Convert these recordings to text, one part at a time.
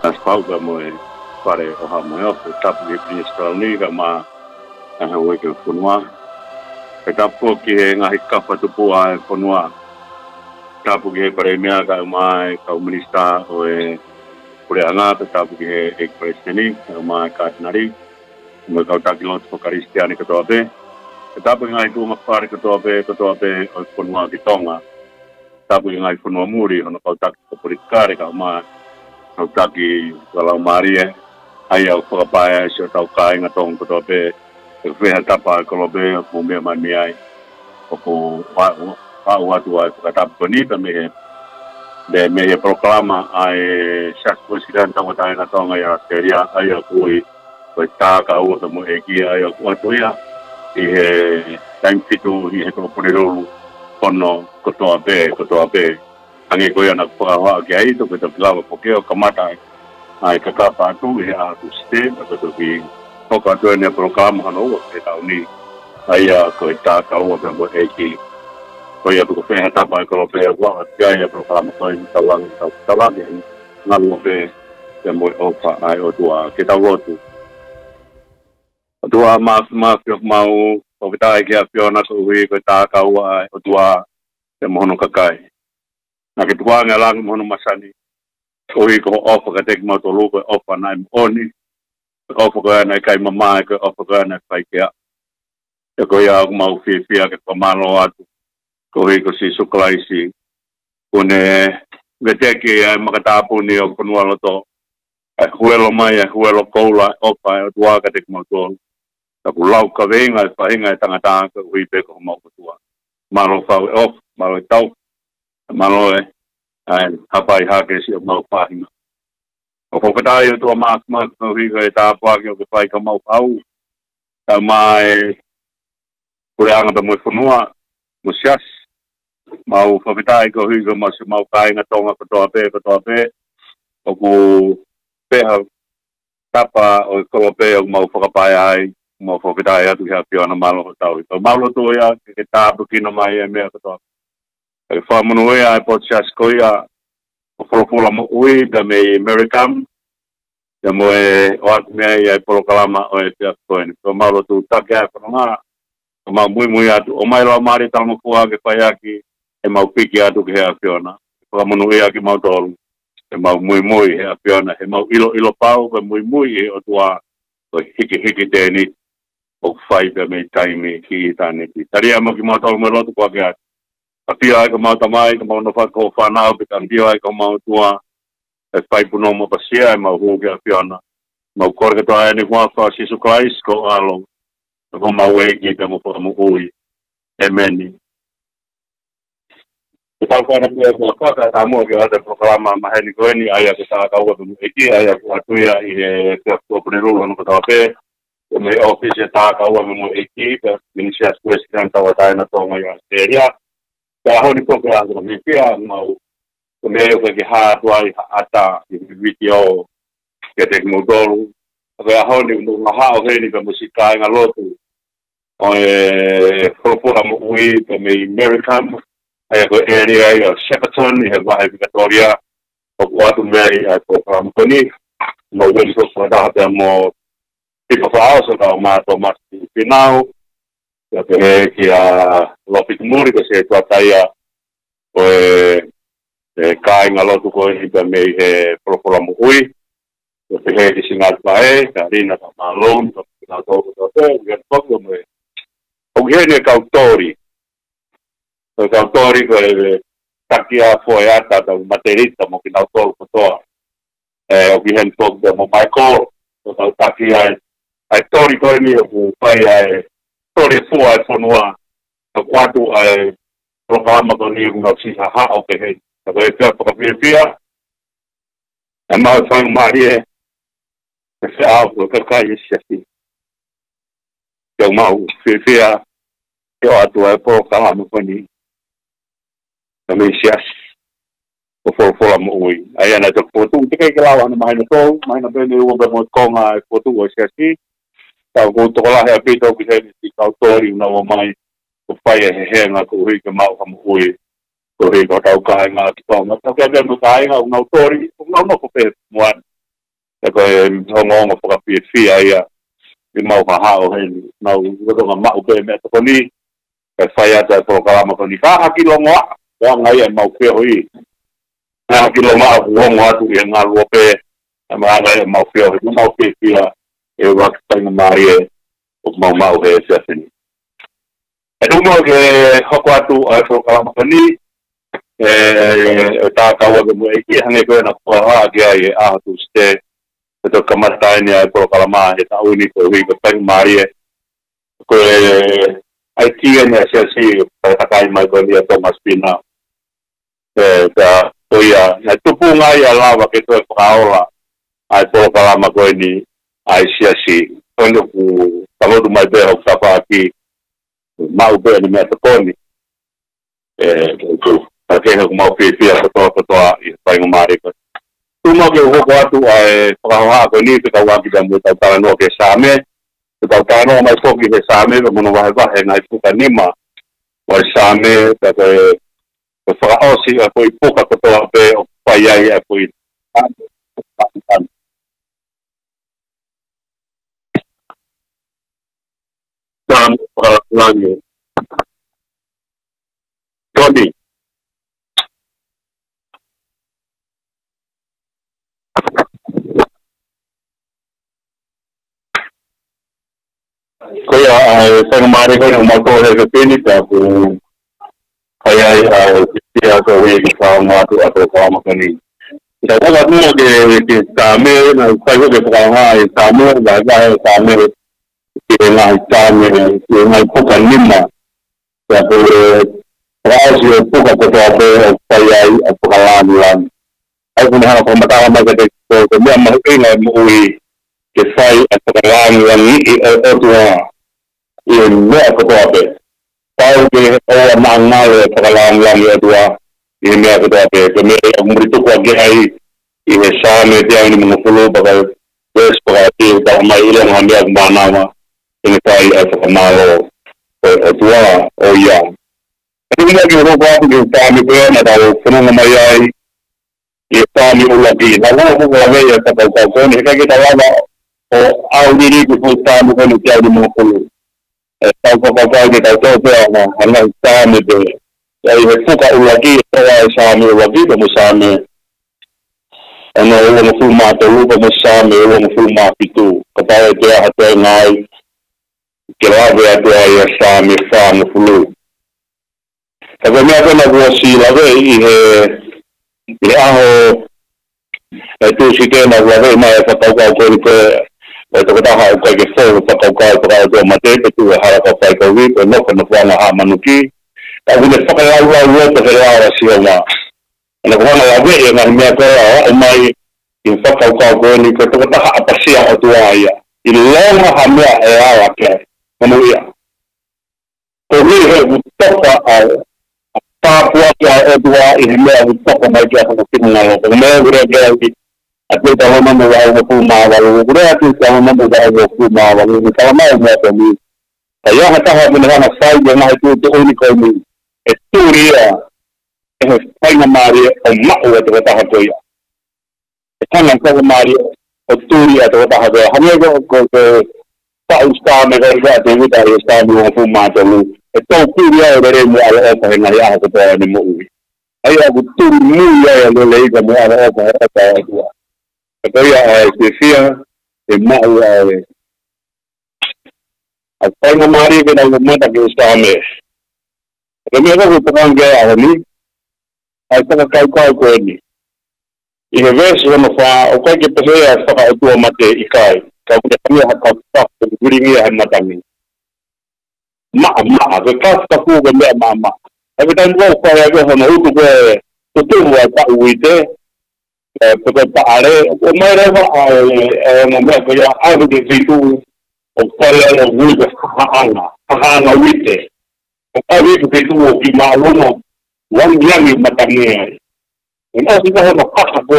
Pauga moe pare o ha moe o tapu ki Prince ni ka ma ha we ke funua e tapu ki ngahi kafa tupu a funua tapu ki pare mea ka mai ka minista o e pure anga tapu ki e presidenti ka mai ka nari mo ka takilon ko kristiani ka tobe tapu ngai tu ma pare ka tobe o funua ki tonga tapu ngai funua muri ono ka tak ko pure kare ka mai Taki kalau Maria ayah pagapaya siya tau kain atong kotope feha tapa kolobe mumia mamiai opo watu ay katap bonita me proclama ay siya president tong tayo atong ay seria ayah kui ta ka uto mo eki ayah watu ya time fitu ko puniro kono kotope ange ko yana pa ke ai to beto lava porque o kamata ai kakapa tu ya tu ste beto ki o ka to ne programa no ke ta uni ai ko ta ka o pe mo eki ko ya ko fe ta pa ko pe wa ya programa ko ta lang na lo pe mo o pa ai o tua ke ta votu tua mas mau o ta ke a piona ko wi ko ta ka wa o tua te mo no kakai na ke tua nga lang mo no masani ko ko ofa ka tek mo to lu ko ofa na oni ofa ko na kai mama ko ofa ko na kai ke ko ya mau fi ke pamalo atu ko si suklaisi une vete ke makatapu ni o konualo to huelo mai huelo koula ofa tua ka tek mo to ta kulau ka venga pa hinga tangata ko wi pe ko mo tua malo fa off malo tau malo ai hapai hake si mau pahinga o ko kata yo to mas no higa eta pa ke pai ka mau au ta mai kurang da mo funua musias mau fa kata ko higa mas mau kai nga tonga ko to o ku pe tapa o ko pe o mau fa pai ai mau fa kata ya tu ha piona malo tau to malo to ya ke ta bukino mai me ko to e fa mono ya podcast ko ya o folofola mo ui da me American da mo e o atu mea ia e polokalama o e te akoen so malo tu take a kononga o mau mui atu o mai loa maari talmo kua ke paiaki e mau piki atu ke hea fiona o mono ia ki mau tolu e mau mui hea fiona e mau ilo pau ke mui e o tua o hiki tēni o whai da me taimi ki tane ki taria mo ki mau tolu me lotu kua ke atu a pia ai ka mau tamai, ka mau nofa ko whanau, pe kan pia ai ka mau tua, e whai puno mo pasia, e mau hūke a piona. Mau kore ka toa e ni hua wha sisu krais ko alo, e ko mau eki pe mo mo ui, e meni. E tau whana pia ko whaka, ta mua ki ate proklama maheni ko eni, aia ke tā kaua pe mo eki, aia ko atuia i he pia kua puniru anu ka toa pe, e me office e tā kaua pe mo eki, pe minisias kuesikan tawa taina tonga i Australia, ka honi ko ka ngo mi pia mau ko me ko ke ha tuai ata i video ke te mo dolu ka honi no ha o ni ka musika nga lotu o e fofora mo ui pe me American ai ko area ya Shepparton i ha Victoria o watu me ai ko from koni mo we so da ha mo tipo fa so da ma to ma final ya que a Lopit Muri que se trataría pues caen a lo tuco y también procuramos hoy lo que es sin alfae carina malón todo el poco me Eugenio Cautori que takia foi ata da materista mo que não todo todo Eugenio todo de Michael todo takia a histórico ele o pai Tori fua e whanua, a watu ai programa do ni unga si ha o ke hei. Ta koe pia pakapia, e mau whang maari e whiau o kakai e siasi. Keu mau whiwhia, keu atu ai programa koni. Ta me siasi, o whora mo ui. Ai ana te potu, te kei ke lau ana mahina tō, mahina bene ua be mo konga e potu o siasi. Tau ko tola he pito ki he si Cautori na o mai ko pai he nga ko ri ke mau ka mo ui ko ri ko tau ka nga ki tonga ta ke be mo ka nga Cautori no ko pe mo e ko ngongo foka fi ia i mau ha o he mau ro ma o pe me ko ni e fai ata programa ko ni ka ki lo ngoa wa ngai e mau pe hoi na ki lo ma o ngoa tu e nga lo pe ma ngai e mau pe hoi mau pe ia e wa ka mai e o mau he se ni e no mo ke hoko atu a programa ko ni ta ka wa mo e ki hange ko na ko ha ke ai a tu ste to kamata ni ai programa e ta uni ko wi ko tang mai ko ai ti ni se si ta kai mai ko ni Thomas Pina ta oia na tu punga ia lava ke to paola ai programa ko ni ai si quando ku tamo do mai be o tapa aqui mau be ni me toni porque no mau pipia to e vai no mar tu mo ke ho atu ai paha ko ni ka wa ki damu ta para no ke same ta ta no mai ko ki same mo no va na tu ka nima wa same ta ko fa osi ko i poka ko to be o pai ai ko i tam para lange Tony Koya sa mari ko ng motor sa Pinita kung kaya siya ko rin sa mga ato ko ni. Sa wala mo ke kami na sayo ke paganga kami daga kami na kami na ko kanima. Sa ko rasyo po ko kaya pagkalan lang. Ay kung ko matama magade ko may mahingay mo ke fai a pagkalan lang o in me ko tobe pau ke o mangal pagkalan lang o in me ko tobe ke me umrito ko ai i sa me dia ni mo pulo bagal des pagati ta mai ilang hamba manawa in fai a pagkalan o tua o ya ini lagi ro ko ke ta mi ko na da kuno mai ai i ta mi ulagi na wo ko ve ya ta ko ni ka ke ta o au diri ko ta mi ko ni ta ni mo pulo tau ke tau tōpea ana tāme te ai he fuka ulaki toa e sāme ulaki pa mo sāme ana ua mo fulu mātou pa mo sāme ua mo fulu māpitu ka tau e te aha te ngai ke lawe atua i a sāme whā mo fulu ka te mea kona kua si lawe i aho e tūsi tēnā lawe mai e whakaukau koni koe e te kataha o kai ke whōru whakaukau whakau mate te tu e haraka whai kaui ko noka na whanga ha manuki ka wine whakalau au te he rāra si o ngā ana ko hana lawe e ngā mea koe o mai i whakaukau koni ko te kataha apasia o tua ia i longa ha mea e awa ke manu ia ko ri he utoka au tāpua kia o tua i he mea utoka mai kia whakapinu ngalo ko mea ure kia Aku tahu mana yang aku mahu, aku tahu mana yang aku mahu. Kalau mahu macam ni, saya hanya menerima saya jangan itu unik ini. Itu dia, saya mari emak itu kata aku ya. Saya nak mari itu dia itu kata aku. Hanya ko tak ustaz mereka itu dari ustaz yang macam itu dia dari muara apa yang saya aku tahu ni mu. Ayah betul mulia yang lelai kamu ada apa itu. Kaya Sofia e mau ai nga mari ke na mo ta ke stame ke me ko pang ge a ni ai ta ka ko ni i he ves no fa o ka ke pese a fa o mate i kai ka ko ni ha ka ta guri ni ha mata ni ma ke ka ta ku ge me ma every time go ko ya go no u ko to wa ta uite porque pare o mai reva mo me ko ya algo de vitu o pare o wuga hanga wite o pare ko vitu o ki ma lono wan yangi matane no si ko no pasa ko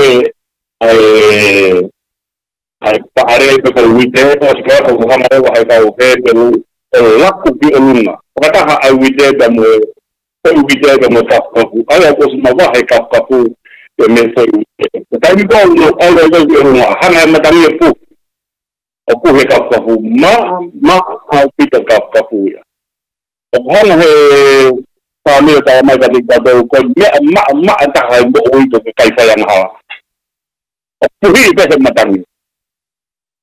ai pare ko wite o si ko hanga reva ai ka o pero la ku bi olunga o ka ha ai wite da mo o wite da mo ta ko ai ko ma va ai ka ku ke me foi tai ko no ai ko no hana matangi pu o pu he ka pu ma au pita ka pu ya o hana he kami ta mai ka di ka do ko ma ta ha mo oi to kai fa yang ha o pu hi pe matangi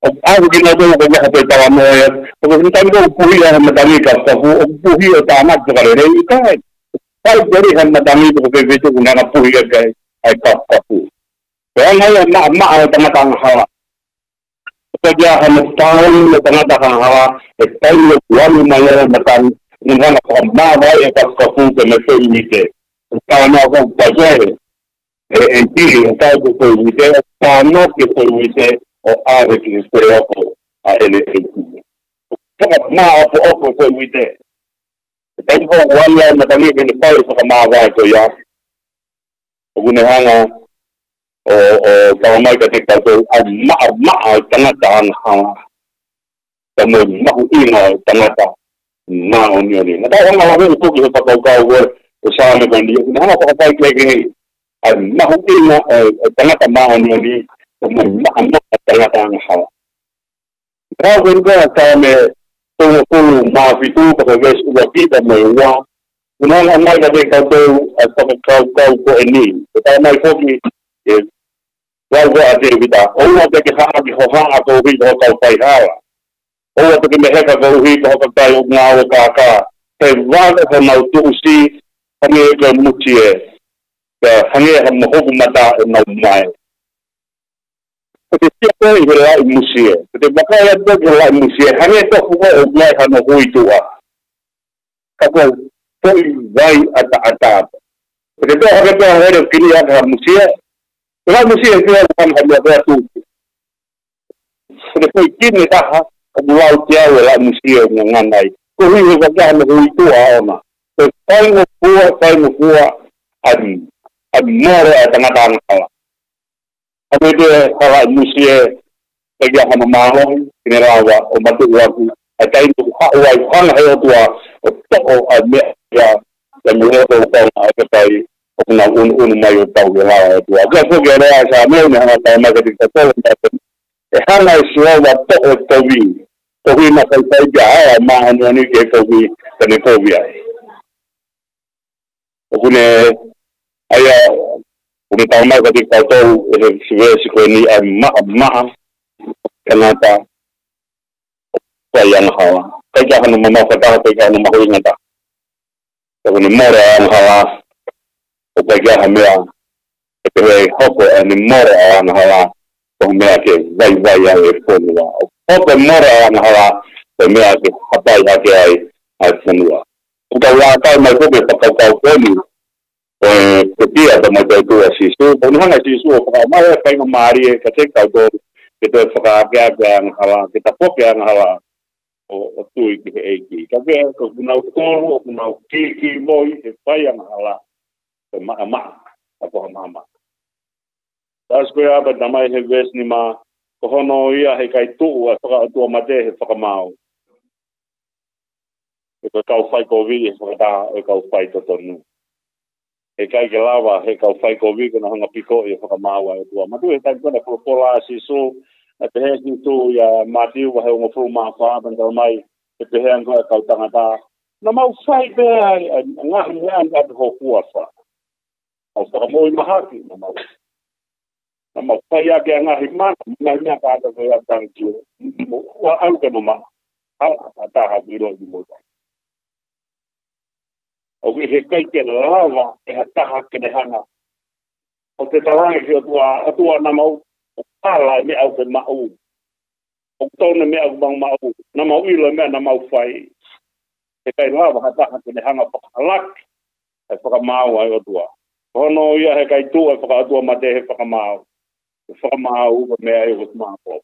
o au ki no do ko ka pe ta mo ya o ko ta ko pu hi ya matangi ka pu o pu hi ta ma ka le re ka Pai dari han madangi ko ke beto kuna na puhi ka ai ka pu. Kaya ngayon ma tanga hawa. Kaya han taon na tanga hawa e tayo na wali na yara matan nung ko ma ba e ka pu ke me so imite. Taon na ko pa e tiri ta ko so imite taon no ke so imite o a ke se ko a ele e. Kaya ma o so imite. Tayo ko wali na madangi ke pa sa ma ba ko ya. Gunehanga o tawamai ka te kato a tangata ang hanga tamo mahu inga tangata ma onioni na tayo nga hawe ito kisa pakaukaw o sa ame kandi gunehanga pakapai kaya a mahu inga tangata ma onioni tamo tangata ang hanga kaya kaya sa ame tungo mafitu pakawes uwakita may uwa Unang amay na din kato at pagkakaw ko ini. Kaya may kogi, wago ate kita. O nga peke hagi hohang ako rin ko kaupay hawa. O nga peke meheka ko rin ko tayo ngawa kaka. Kaya wago ko nautuusi kami ka mutie. Kaya hangi ang mahog mata na umay. Kasi siya ko ihila imusie. Kasi baka yan ko ihila imusie. Hangi ito ko umay hano huitua. Kapag Poi vai ata. Porque todo que todo era quería la música. La música que era tan había tu. Porque tiene taja como la última la música ngan dai. Ko ri ga ga na ri tu a ona. Pues tai mo fua ad more at nga dan kala. Ame de kala música que ya hama mahon kinerawa o matu wa atai tu ha wa kan ha tu o to o me ya mula ko ka kai na mai tau la tu aga ko ge la sa me na ta ma ka ti ta e ha na si wa to vi na kai ja ma ni ke ko vi ne ko vi ai o ne aya o ta ma ka ti ta to si ve si ko ni ma kanata yang hawa kai ja hanu ma ka ta kai ja hanu ma ko ngata ko ni mora ang hawa o kai ja hamea ke hoko ni mora ang hawa ko mea ke vai ya e fonua o ko mora ang hawa ko mea ke hapai ha ke ai fonua o ka wa kai mai ko be pa ka ko ni o dia da mai tu asi so ko ni hanga si so ka mai kai ma mari ka te ka do ke to fa ka ang hawa ke ta po ang hawa o tui ki eiki. Ka vea ko kunau toro, kunau ki moi, e whai ang hala. Ko maa, ako ha mama. Tas koe apa tamai he ves ni ma, ko hono ia he kai tuu a whaka atua mate he whakamau. E ko kau whai ko vi, e whakata e kau whai to tonu. E kai ke lawa, he kau whai ko vi, kona hanga piko e whakamau a atua. Matu he tai kona propola si so, e te hesi tu ya matiu wa he o ngofuru maa wha bandau mai e te he angoa kau tangata na mau whai bea ngahi hea nga te ho kua wha au whakamoi mahaki na mau whai ake a ngahi mana ngahi mea kāta koe a tangi ua au ke mama a taha wiro i mota au he kai ke lawa e ha taha ke ne hanga o te tarangi ki atua na mau ala me au ke mau o tona me au bang mau na mau ilo me na mau fai e kai lava hata hata ne hanga pakalak e whakamau ai o tua hono ia he kai tu e whakatua mate he whakamau ko me ai o tumako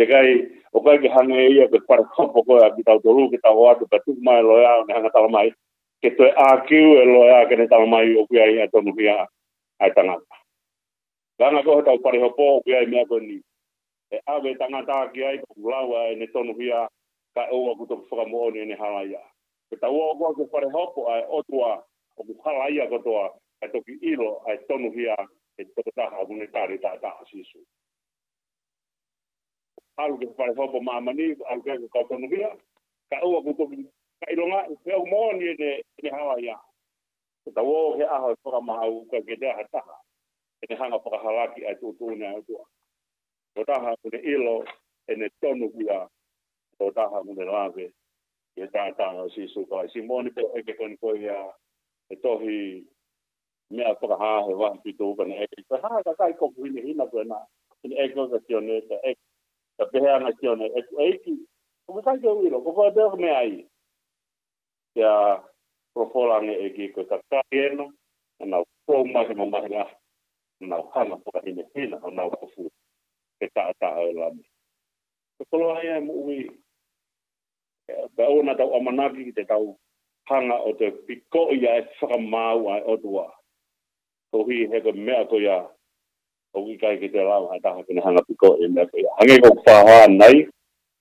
e kai o kai ke hange ia ke parakopo koe a ki tau toru ki tau atu ka tuk mai loea ne hanga talamai ke toi a kiu e loea ke ne talamai o kia ia tonu hia ai tangata Langa ko tau pare hopo ki ai mea koni. E awe tangata ki ai ko lawa e ne tonu hia ka o ku to whakamoa ni ne halaia. Ke tau o ko pare hopo ai otua o ku halaia ko toa ai toki ilo ai tonu hia to ta ha ne ta si su alu ke pare hopo mamani alu ke ka to ngia ka o ko ka ilonga pe o mo ni ne hawa ya ta wo he a ho ma au ka ke da ta ne hanga pa halaki a tu na tu to ta ha ne ilo ne tonu kia to ta ha ne lave ye ta si su ka si mo ni pe ke kon ko ya to hi me a pa ha he wa pi to ka ne e ha ka kai ko ni hina ko na e ko ka tione e ta pe ha na tione e ki ko ka ke ilo ko de me ai ya propola ne e ki ko ta ka eno na ko ma ke ma na hana po ka hina na ko fu ke ta la ko lo ai mo wi ba ona ta amanaki te tau hanga o te piko ia e whakamau ai o tua. Ko hi he ko mea ko ia o wikai ki te lau hai taha kene hanga piko ia mea ko ia. Hange ko whaha nei,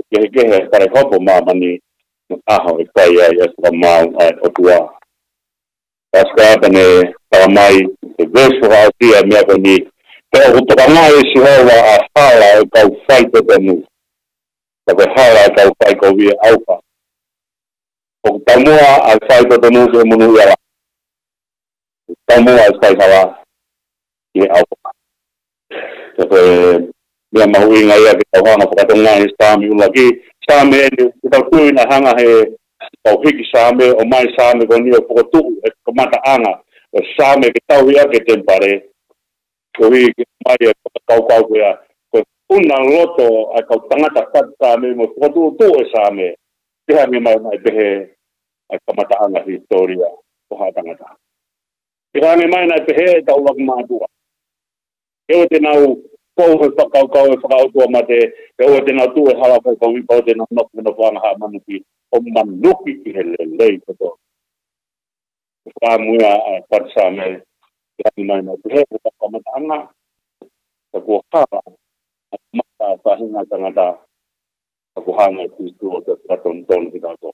kehe pare hopo mamani aho e kai ai e whakamau ai o tua. Paska pane taramai te vesu hao tia mea ko ni te o hutokangai e si hawa a hala e kau whai te tenu. Tape hala e kau whai ko via aupa. O tamua al fai to tonu ke munu ya. Tamua al fai sawa ye au. Tapi dia mau ingat ya kita orang apa kata ngai sami lagi sami kita tu na hanga he tau hiki sami o mai sami ko ni ko tu ko mata anga sami kita ya ke tempare ko hi mai kau ya ko una loto a kau tangata sami mo ko tu sami dia memang behe kamataanga historia ko hatangata dia memang behe tau lag madua eu te nau ko kau tua mate eu te nau tu hala ko wi ko te nau no ha manuki o manuki ki hele ko to pa mua pa same dia memang behe ko kamataanga ko hala mata pa hinga tangata ko hanga ki tu o te ton kita to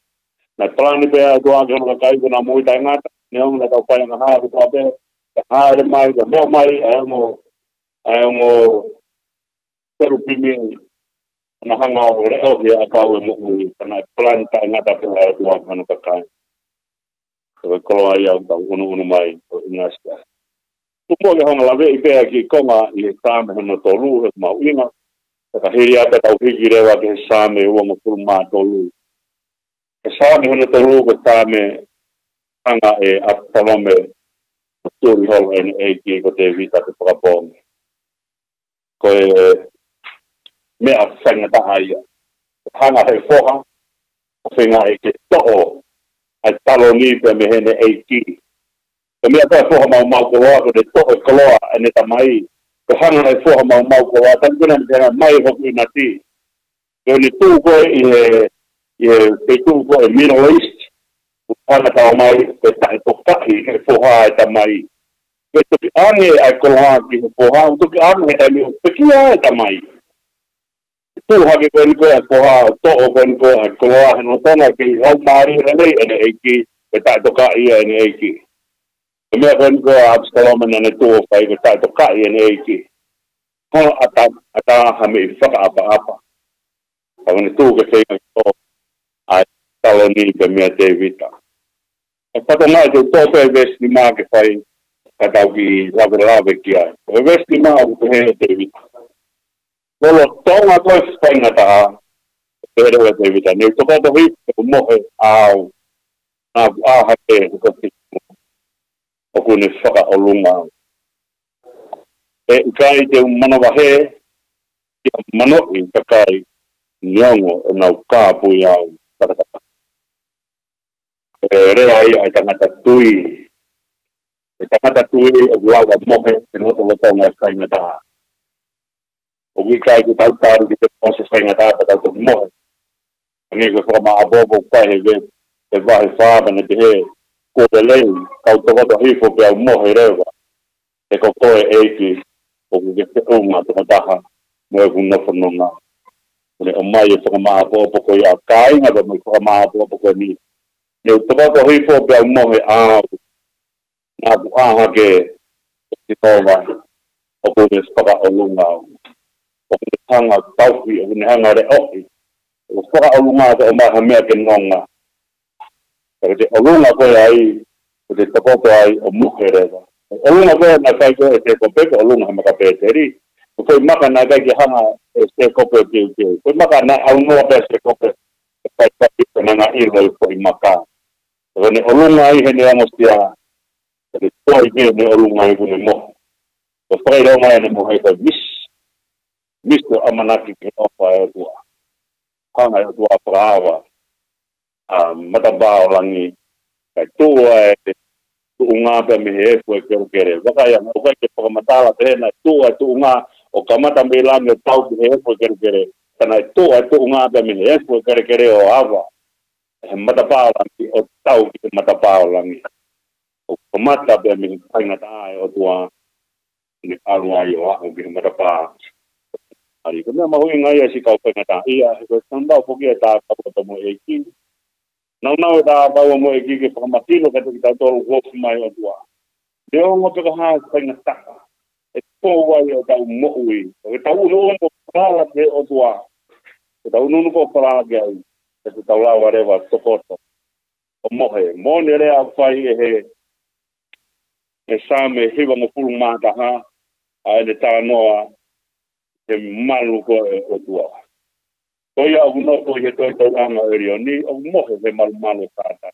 na plani pe a doa ke no kai na mo ta ngata ne on na ta pa na ha ko pe ha re mai ko mo mai ai mo pero pimi na hanga o re o ya ka o mo na plan ta ngata pe a doa ka no ka kai ko ai a ta uno mai o inasta tu mo le hanga la ve pe ki konga i ta me no to lu ma uina ka hiria ta au higire wa ke same o mo kulma to lu Sabe quando tu lugo tame anga e apolome tu hol en eki ko te vita te propon ko me afanga ta ai hanga he foha afanga e ke to a taloni pe me hene eki ko me ta foha mau ko wa ko te to ko loa ene ta mai ko hanga he foha mau ko wa tan kuna me mai ho ina ti ko ni tu ko ye te tu ko e Middle East ana ta mai te ta to ka i foha ta mai ke te ane a ko ha ki foha to ki ane ta mi te ki a ta mai tu ha ke ko foha to o ko ha no ta na ki o mari rele ene eki te ta to ka i ene eki me ko Absalom na to fa i ta to ka i ene eki ho ata ha me fa apa ni tu ke se a taloni pe mea te vita. E pata mai te tope e vesti maa ke whai katau ki lave ki ai. E vesti maa te he te vita. Lolo tonga koe whainga taha te herewe te vita. Ni toka to hipe o mohe au nā ku aha te hukati o kune whaka o lunga. E ukai te manawahe ia manoi kakai niongo e nau kāpui au. Rea ai tangata tui o lawa mohe e noto lotonga e whainga taha o wikai ki tau taru ki te pose whainga taha pa tau mohe angi ko whama abobo kai he te wahe whaabana te he ko te lei kau tokoto hifo pe au mohe rewa e ko koe eiki o ki te unga toko taha mo e kunofa nonga o mai e whama abobo ko ia kainga pa mai whama abobo ko ni eu tokoto hifo pe au mohe au nā ku aha ke te tōwai o ko me whaka o lunga o ko hanga tauhi o ko hanga re ohi o whaka o lunga o maha mea ke nonga o te o lunga koe ai o te tapoto ai o muhe rewa o lunga koe na kai koe te kopeke o lunga maka pēteri o koe maka na kai ki hanga e te kope o kiu kiu koe maka na au noa pe se kope e kai kai ko nanga ilo i koe maka o ne o lunga ai he ne angostia o te toi me ne o lunga i kune moho o whai rau mai ane mohe koe mis to amanaki ke opa e o tua hanga e o tua whakaawa matabao langi kai tua e tuunga pe me he fue kere waka ya o kai ke whakamatala tēnā tua tuunga o kamata me langi o tau ki he fue kere kana tua tuunga pe me he fue kere o awa he matabao langi o tau ki matabao langi o kamata pe me kaingata ai o tua ni alua i o aho ki matabao ari ko me mahui ngai si kau kaingata ia ko tanda o poki ta ka mo e ki Nau da bawa mo e ki whakamatino ka tuki tau tolu wofu mai o tua. Reo ngo peka haa kainga taka. E tō wai o tau mo'ui. E tau unu ko whalala ke o tua. E tau unu ko whalala ke au. E te tau lawa rewa tokoto. O mohe. Mone rea whai e he. E sāme hiwa mo pulu māta haa. A e te tā noa. E malu ko e o tua. Koi au no ko he toi tau anga eri ni au mohe he malu tata.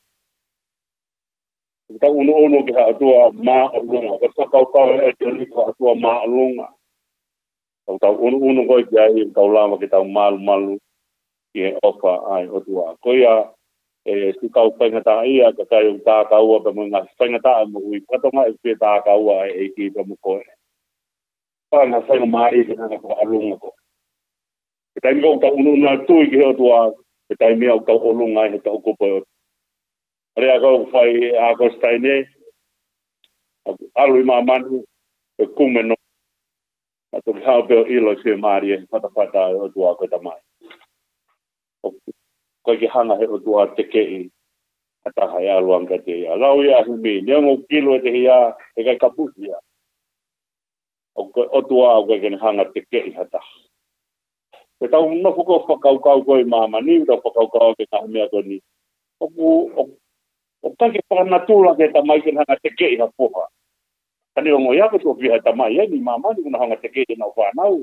Tau unu ki ha atua maa o lunga. Ka whakau e te ni ka atua maa o lunga. Tau unu koi ki ai tau lama ki tau malu ki he ofa ai o tua. Koi a e si kau whaingata ia ka kai u tā kaua pa mga whaingata mo ui. Katonga e pia tā kaua e ki pa mo koe. Whanga whainga maa i ki hana ko alunga ko. E taimi kau tau unu nā tui ki heo tua, e taimi au tau olunga he tau kupo e. Rea kau whai a kostaine, alu i mamanu, e kume no, a tu hao peo ilo si e maari e patapata e o tua koe tamai. Koe ki hanga he o tua te kei, a taha e aluanga te ia. Lau ia humi, neongo kilo e te hia, e kai kapusi ia. O tua au koe kene hanga te kei hataha. E tau nofu ko whakaukau koe mama ni, tau whakaukau ke kaha mea koe ni. O take whakanatula ke tamai ke hanga te kei ha poha. Kani o ngoi ako tō whiha tamai, e ni mama ni kuna hanga te kei na whanau.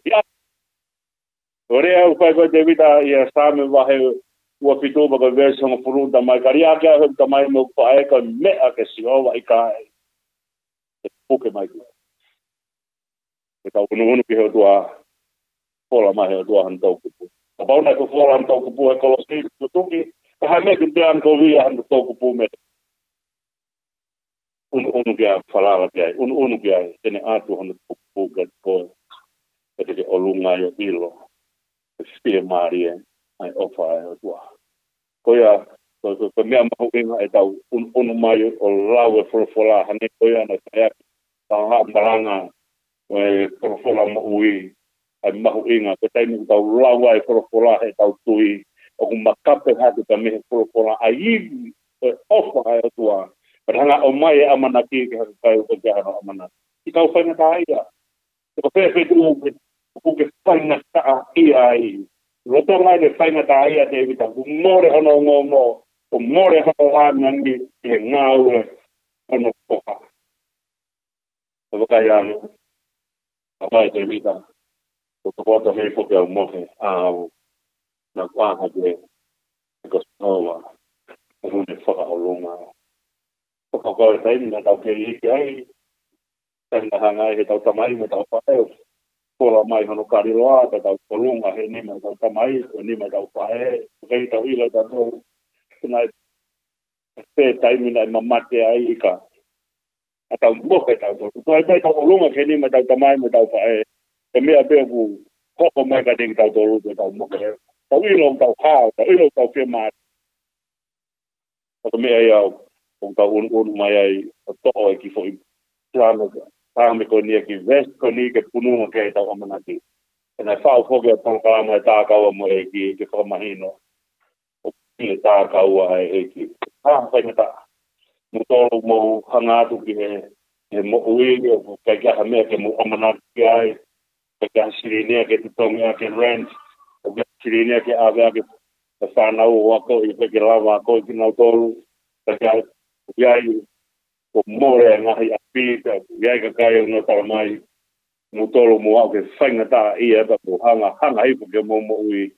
O rea au whai koe te vita i a sāme wahe ua pitoba koe versi honga puru tamai. Kari ake a hau tamai mo whae koe mea ke si owa i kai. E puke mai koe. E tau unu ki heo tua Pola mai o tua han tau kupu. A pauna ko fola han tau kupu e kolosi ko tuki. Ka hai me te an ko via han tau kupu me. Unu kia whalala kia. Unu kia tene atu han tau kupu kia koe. E te olunga i o ilo. E spia maari e. Ai ofa e o tua. Koia, ko mea mahu inga e tau unu mai o lau e wholofola. Hane koia na kaya. Tau haa maranga. E wholofola mahui. Ai mahu inga, ko taimi tau lawa e wholofola he tau tui, o ku makape hatu ka mehe wholofola, a iwi e ofa ai o tua. Paranga o mai e amanaki ke hatu kai o ke hana amanaki. I tau whaingata ia. Te ko whewhe tu ku ke whaingata ia ai. Roto ngai le whaingata ia te evita, ku more hono ngomo, ku more hono anangi, e ngau e hono poha. Te wakai anu, a mai te evita. Ko kota me ko pia mohe au na kwa hade ko sowa ko ne faka olunga ko ko tai na tau ke i ai tanga hanga he tau tamai me tau pae ko la mai hono kari loa tau olunga he ni me tau tamai ko ni me tau pae ko tau ila tau na pe tai mi na mamate ai ka atau mohe tau ko ai tau olunga he ni me tau tamai me tau pae e mea bea ku koko mai ka tingi tau tolu te tau moke. Tau ilo tau hao, tau ilo tau whia maat. Tau mea iau, kong tau unu mai ai, o to'o e ki fo i plano ka. Tāme ko nia ki vest ko ni ke pununga ke tau amanaki. E nai whao foke o tau kalama e tākaua mo e ki whakamahino. O ki e tākaua e ki. Whaingata. Mo tolu mo hangatu ki he he mo ui o kai ka me ke mo amana ki ai ka sirine ke te tonga ke rent o ke sirine ke ave ke sa na o ko i ke lava ko ki na tolu ka ya ko more nga hi api ka ya ka kai no ta mai mo tolu mo au ke fainga ta i e ba mo hanga i ke mo ui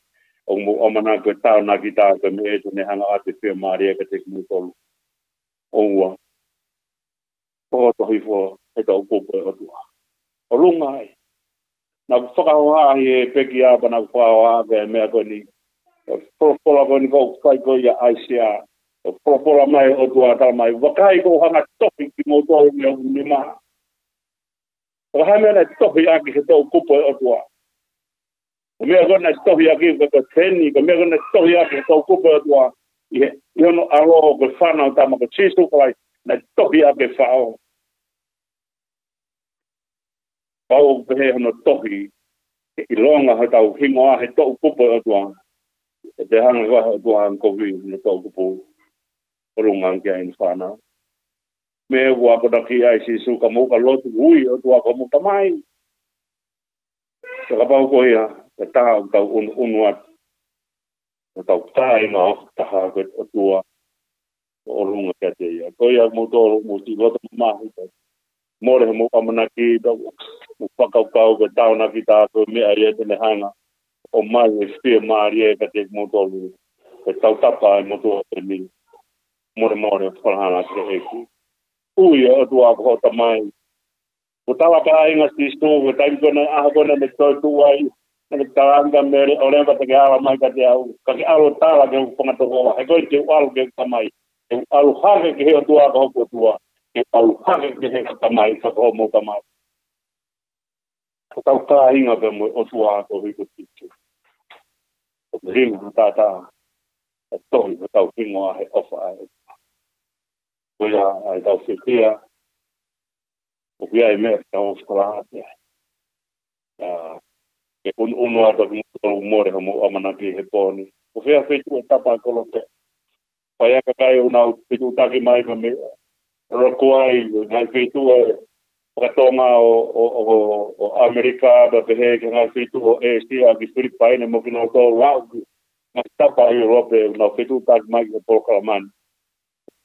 o mo amana ko ta na ki ta ke me to ne hanga ate fe maria ke te mo tolu o wa o to hi fo e ka ko o tu o lunga ai na whakahoa e peki a na whakahoa e mea koni. Polopola koni ko kai ko ia aisia. Polopola mai o tua ta mai. Wakai ko hanga topi ki mo tō mea uni maha. Wakaha mea na topi aki he tō kupo e o tua. Mea kona topi aki ko teni. Mea kona topi aki he tō kupo e o tua. I hono alo ko whanau tama ko chisu kalai. Na topi aki whao. Pau pehe hono tohi, I longa he tau hingoa he tau kupo o tua. E te hanga waha o tua ang kowi no tau kupo. Orungang kia in whana. Me ua kona ki ai si suka mauka lotu hui o tua ko muka mai. Te kapau ko ia, te taha o tau unuat. O tau tae ngā taha o tua. Orunga kia te ia. Ko ia mutoro muti loto mahi. More he muka manaki tau. Whakaukau ke tauna ki tātou mea i e tene hanga o mai e whia maari e ka te motolu ke tau tapa e motoa e ni more whalahana ke eki. Ui e otua ko hota mai. Ko tawa ka inga si stu, ko taimi kona aha kona me toi tuai, me taranga mere, o rempa te ke ala mai ka te au, ka ke alo tala ke whangatoko, he koi te ualu ke tamai, ke alu hake ke he otua ko hoko tua, ke alu hake ke he tamai, ka ko mo tamai. Ko tau ka inga pe mo o tua ko hiko titu. O te ringu tata, e tohi ko tau hingoa he ofa ai. Ko ia ai tau whiwhia, o kia e mea tau skola hate. Ke unua to ki mo more mo amana ki he poni. Ko whia whitu e tapa kolo te. Pai aka kai unau whitu taki mai ka me. Roko ai, ngai whitu e Katonga o Amerika ba pehe ke nga fitu o Asia ki Filipaine mo ki no to wau nga tapa i Europe na fitu tak mai ke Polkalaman.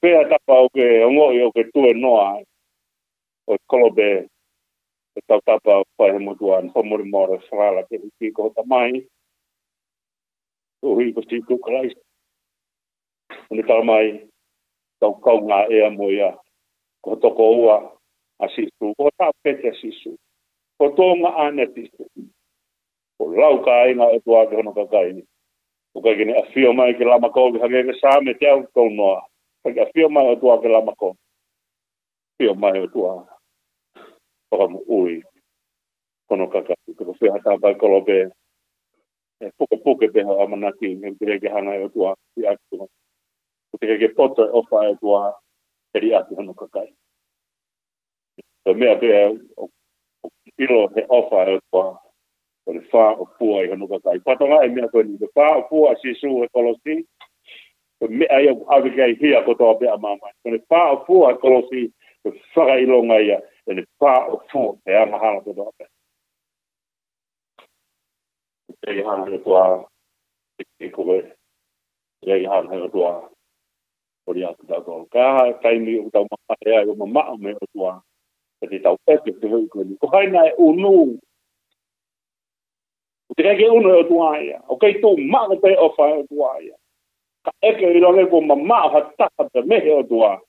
Pea tapa o ke ongo i o ke tue noa o Kolobe e tau tapa o pai mo tuan pomori mora srala ke ki ko tamai. O hi ko si tu kalai. Ni tamai tau kau nga e mo ia ko toko ua asisu, ko ta pete asisu. Ko tonga ane asisu. Ko lau ka inga e tua ke hono kakai ni. Ko kai kini afio mai ke lama kou ki hake ke same te au kou noa. Kai afio mai o tua ke lama kou. Afio mai o tua. Toka mu ui. Hono kakai. Ko whia hata pai kolobe. E puke peha amanaki. Me pire ke hanga o tua. Ki atu. Ko te ke poto e ofa e tua. Eri atu hono kakai. So mea pia o ilo he ofa e toa o le wha o pua i hanu kakai. Patonga e mea koe ni le wha o pua si su e kolosi. So mea ia awikai hia kotoa pia mamai. So le wha o pua e kolosi o whaka ilonga ia e le wha o pua e amahana kotoa pia. E hana he toa e koe. E hana he toa o ria kuta koe. Ka kaimi o tau maha ea o mamaa me o toa. Te tau peke te hui koe ni. Ko haina e unu. O te kake unu e o tuaia. O kei tō maa te ofa e o tuaia. Ka eke i ronge ko mamaa ha taka te mehe o tua.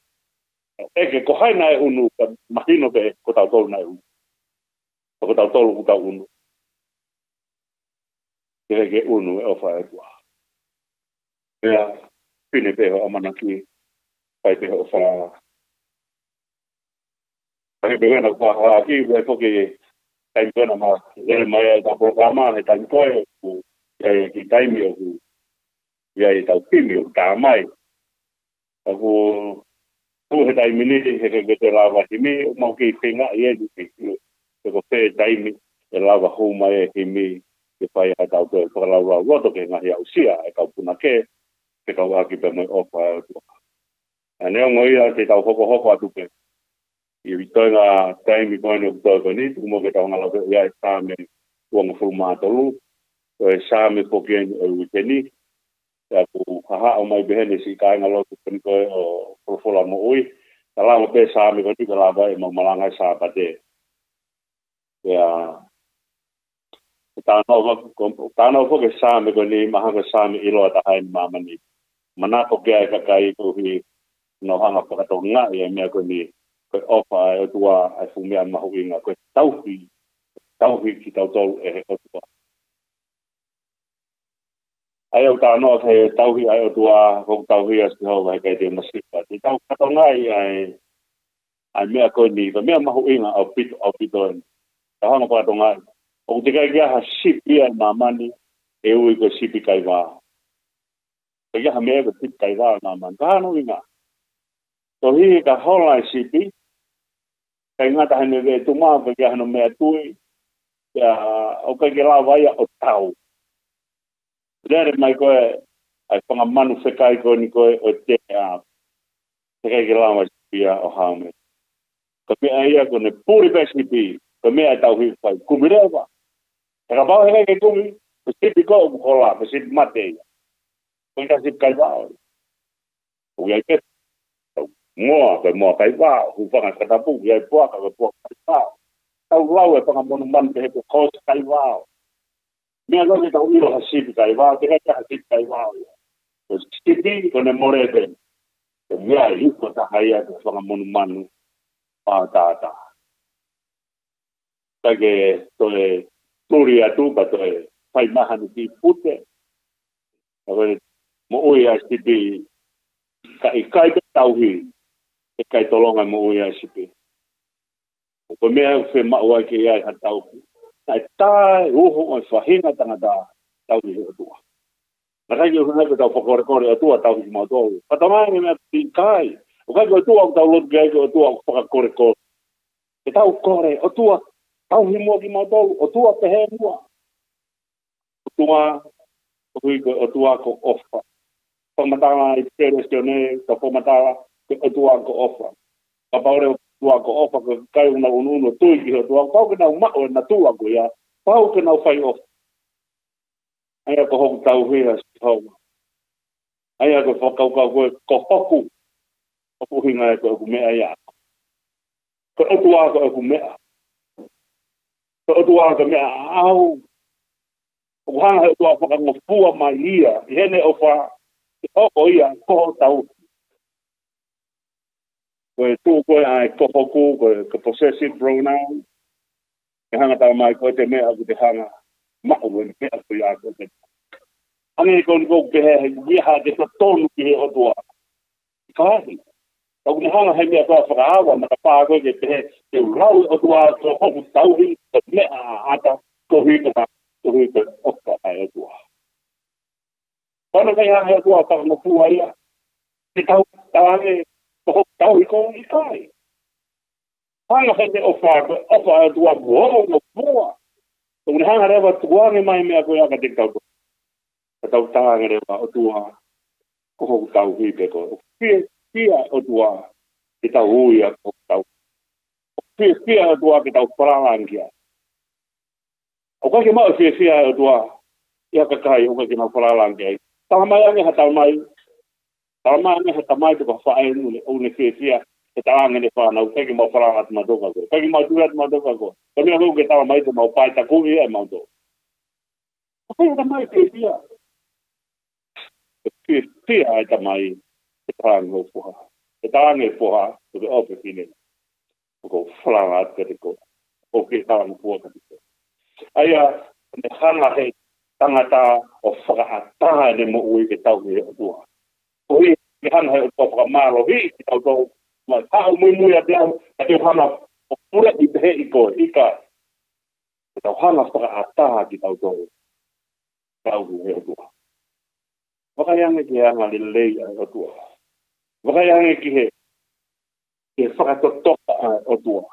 Eke ko haina e unu. Ka mahino pe ko tau tolu na e unu. Ko tau tolu ko tau unu. Te kake unu e ofa e o tua. Pea pine peho amanaki. Pai peho ofa. Pai peho kwa haki. Pai poke taimi pena ma. Ele mai e ta programa. E taimi koe. E ki taimi o ku. Ia e tau pimi o tā mai. Ako tu he taimi ni he te lava himi. O mau ki whinga i edu ki. Te ko whē taimi e lava huma e himi. Ke whai a tau te whakalaura roto ke ngahi au sia. E kau puna ke. Ke kau aki pe mai opa e o tua. A neo ngoi a te tau hoko atu pe. I vitoinga taimi koino kutoko ni tumo ke taonga la ya same tuang formato lu o same pokien o witeni ya ku haha o mai behene si kai ngalo tu pen ko o profola mo ui tala mo pe same ko ni kala ba mo malanga sa pate ya tano ko ke same ko ni maha ko same ilo ta hai mama ni mana ko ke ka kai ko hi no hanga pa to nga ya me ko ni ko ofa e tua ai fu me ma hoinga ko tauhi ki tau tolu e o tua ai o ta no ke tauhi ai o tua ko tauhi as no vai kai te masipa ti tau ka to nga ai me ko ni ko me ma hoinga o pito ta hanga pa to nga o te kai ha sipi ai mamani e ui ko sipi kai va ko ya me ko sipi kai va mamani ka no inga to hi ka hola sipi kai ngata hane ve tu ma ko ya no me tui ya o kai la vai o tau lere mai ko ai panga manu se kai ko ni ko o te a te kai la mai pia o hame ko me ai ko ne puri besipi ko me ai tau hi fai kumireva era ba he ke kumi ko sipi ko ko la ko sipi mate ko ta sipi kai va o ya ke mo kai va hu fa ka ta pu ya po ka po kai va tau lau e panga monu man te he ko kai va me lo que tau iro hasipi kai va te ka hasipi kai va ko sipi ko ne morete me ai ko ta haia ko panga monu man pa ta ke to e turi atu pa to e fai maha ni ki pute ave mo oi a sipi kai tau hi e kai tolonga mo oi a sipi ko me fe ma wa ke ia ha tau ai tai uho o fahina tanga da tau hi o tua na kai yo na ko tau fokore kore o tua tau hi mo do pa tama me ti kai o kai o tua tau lo ge o tua fokore kore ko e tau kore o tua tau hi mo ki mo do o tua te he mua o tua o tua ko ofa pa matala i tere stione to matala o tua ko ofa pa paure tua ko ofa ko kai una uno tui ki tua pau ke na ma o na tua ko ya pau ke na fai ofa ai ko ho tau hia ho ai ko fokau ko hoku o hinga ko me ai ko tua ko me ko tua ko me au o hanga tua ko ngo fua mai ia hene ofa o ia ko tau ko tu ko ai ko hoku ko possessive pronoun e hanga tau mai ko te me aku te hanga ma o me aku ya ko te ani ko ke he ha de tonu ki o tua kai o ni hanga he me ko fa awa ma pa ko ke te rau o tua ko ho tau hi ko me ata ko hi ko o ka ai o tua kono kai ha he tua ta no fu ai te tau ai ko tau hi ko i kai hanga he te o fa tua bo no fu o ni hanga re va tua ni mai me ko ya ka te tau tau tāngere wa o tua ko tau hi pe ko pia o tua ki tau hui a ko tau pia o tua ki tau pralangia o ka ke mau pia o tua ia ka kai o ka ke mau pralangia tau mai ange ha tau mai ko fa ai nu o ne pia ke tāngere fa na o ka ke mau pralat ma do ka ko ka ke mau tuat ma do ka ko ka me o ke tau mai ko mau pai ta ku ia mau do o ka mai pia pia ai tamai te pāngo puha. Te tānge puha, o te ope pine. O ko whalanga te ko. O ke tāngo puha ka te. Aia, ne hanga he tangata o whakaata ne mo ui ke tau he o tua. O hi, ke hanga he o tua whakamaro hi, ki tau tau. Ma tāu mui a blau, a te hanga o pura i te he i koe, i ka. Ke tau hanga whakaata ki tau tau. Tau he o tua. Whakaiange ki hanga li lei o tua. Whakaiange ki he whakatotoka o tua.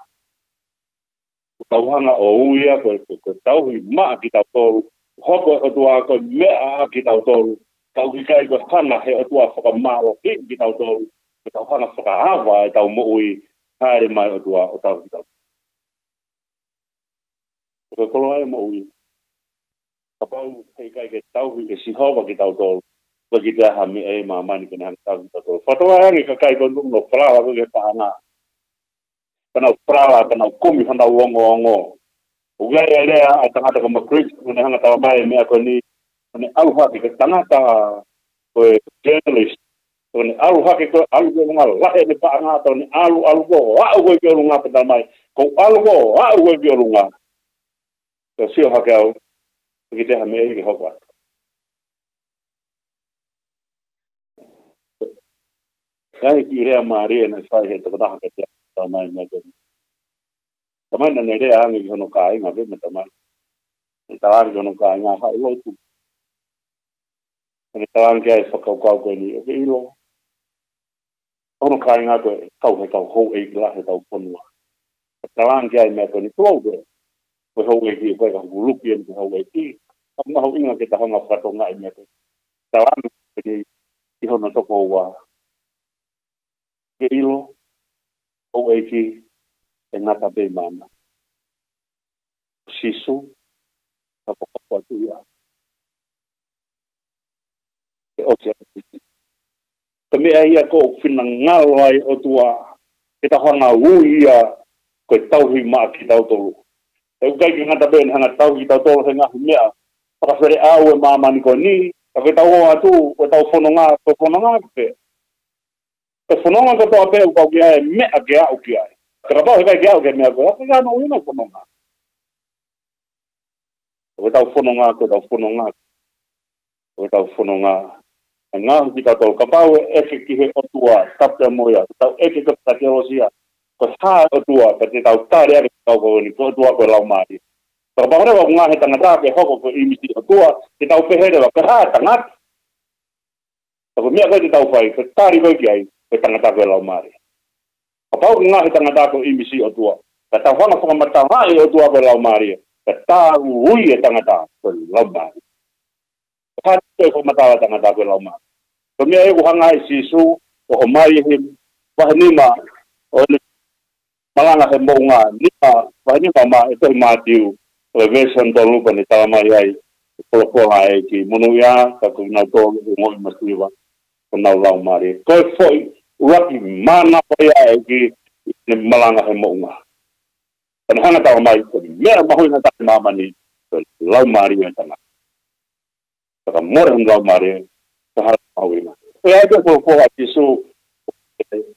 Tau hanga o uia, ko tau hi maa ki tau toru. Hoko o tua ko mea ki tau toru. Tau hi kai ko hanga he o tua whakamaro ki tau toru. Ko tau hanga whakahawa e tau mo ui haere mai o tua o tau tau. Ko kolo ai mo ui. Kapau hei kai ke tau ke si hawa ki tau tolu. Ko ki te hami e mamani ke nang tau tau. Whatoa hangi ka kai kon no prawa ko ke pahanga. Kana prawa kana kumi handa wongo. Ugai lea a tangata ko makrit ne hanga tawa mai me ko ni ne au ha ke tangata ko journalist ko ne au ha ke ko au ko ngal la e ne pahanga to ne alu ko au ko ke lunga pa mai ko alu ko au ko ke lunga. Ko si ha ke au ki te hami e ke hopa. Kaya ki rea maria na sai he to da ka te ta mai me ko. Tamai na ne rea ngi hono kai nga be me tamai. Tawa ngi hono kai nga ha lo tu. Ne tawa ngi ai whakau kau koe ni. Ke ilo. Hono kai nga koe kau he kau hou e ki la he tau ponua. Tawa ngi ai me koe ni tua koe. Koe hou e ki koe ka huluki en koe hou e ki. Kapu nga hou inga ke ta honga whatonga i me koe. Tawa ngi koe ni ki hono toko ua. Ke ilo. Hou e ki e ngata be mana. Sisu. Kapokapua tu ia. Ke osia. Kami ai ko fina ngalo ai o tua. Kita hanga uia. Koe tauhi maa ki tau tolu. E ukai ki ngata ben hanga tau ki tau tolu he ngahi mea. Pakasere au e mamani ko ni. Koe tau o atu. Koe tau whanonga. Koe whanonga ke. Koe whanonga ko toa pe ukau ki ai mea ke au ki ai. Kaka pau he kai ki au ke mea koe. Koe kano uina whanonga. Koe tau whanonga. Koe tau whanonga. Koe tau whanonga. Ngā ki tau tolu. Ka pau e eke ki he otua. Tapia moia. Tau eke ka take osia. Ko ha o tua pe te tau tare ake tau ko ni ko tua ko lau mari. Ka pa hore wa ngā he tangata ke hoko ko imisi o tua te tau pehere wa ka ha tangata. Ka ko mea koe te tau whai, ka tari koe ki ai ko tangata ko lau mari. Ka pau ngā he tangata ko imisi o tua. Ka tau hanga whakamata hai o tua ko lau mari. Ka tau hui e tangata ko lau mari. Ka tau whakamata tangata ko lau mari. Ka mea e ko hanga e sisu o ho mai he wahanima o malanga he mounga nika wahini mama e tohi mātiu o e version tolu pa ni talamai ai kolo koha e ki munu ia ka ku nau tolu e ngoi masiwa ko nau lau mari koe foi uraki mana pai ai ki ni malanga he mounga pani hanga talamai ko mea mahui na tahi mama ni lau mari e tanga ka more hon lau mari ka hara mahui na e ai ke kolo koha ki su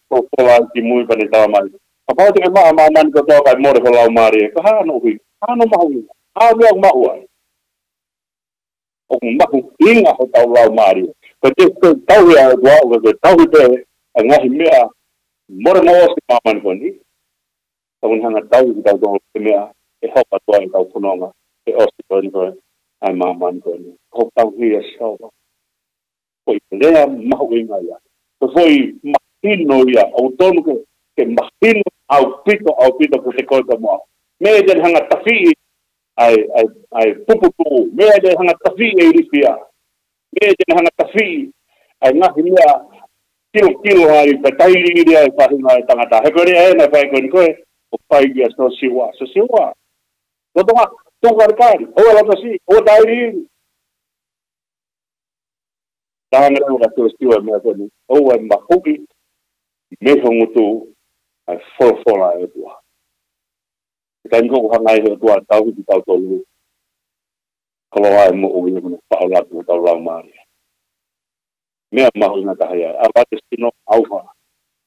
kolo koha ki mui pa ni talamai Kapau te man ko toa kai more ko lau mari. Ka hano hui. Hano mahu. Hano ang mahu ai. O kung mahu inga ko tau lau mari. Ka te tau ia dua o ka tau te a ngahi mea. More mo si maman ko ni. Ka kung hanga tau ki tau tau te mea. E hopa toa i tau punonga. E osi ko ni ko ai maman ko ni. Ko tau hia siawa. Ko i lea mahu inga ia. Ko foi mahino ia. Au tonu ke mahino au pito ko te koe mo. Mea den hanga tafi ai puputu. Mea den hanga tafi e iripia. Mea den hanga tafi ai ngahi mea kilo ai patairi iri ai whahina ai tangata. He kore e na whai koe koe o whai kia so siwa. So siwa. No tonga karikari. O ala si. O tairi iri. Tahanga rau ka tō siwa mea koe. O ai mahuki. Meho ngutu. Ai fola e tua. Ka ingo ko hangai he tua tau ki tau tolu. Kalo ai mo o ia kuna whaola ki tau lau maari. Mea mahu ina tahi ai. Arate sino auha.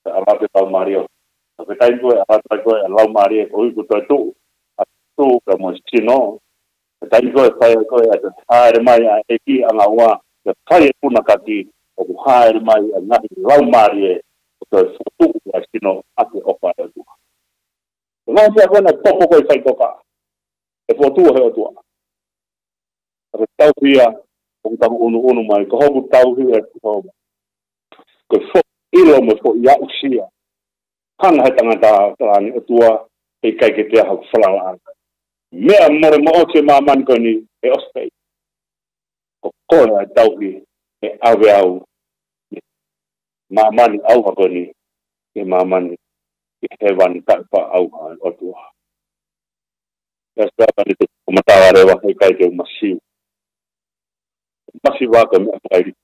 Arate tau maari o. Ka kai ingo e arate koe lau maari e koi ku toi tu. A tu ka mo sino. Ka kai ingo e whai koe a te haere mai a eki anga ua. Ka kai e puna kati. O ku haere mai a ngahi lau maari e. Ko futu a sino ake opa e tua. Ngā sia kona topo koe whai toka. E futu he o tua. Ake tau hia, o tamu unu mai, ko hoku tau hia e kuhoma. Ko fo ilo mo fo ia usia. Hanga he tangata tāni o tua, e kai ke tea hau whalala anga. Mea more mo o te mamani ko ni e ospei. Ko kona e tau hia, e awe au. Mamani au hako ni, e mamani he van pa au o tua. Kasta ni tu mataware wa kai te masiu. Masiwa ka me ai ri.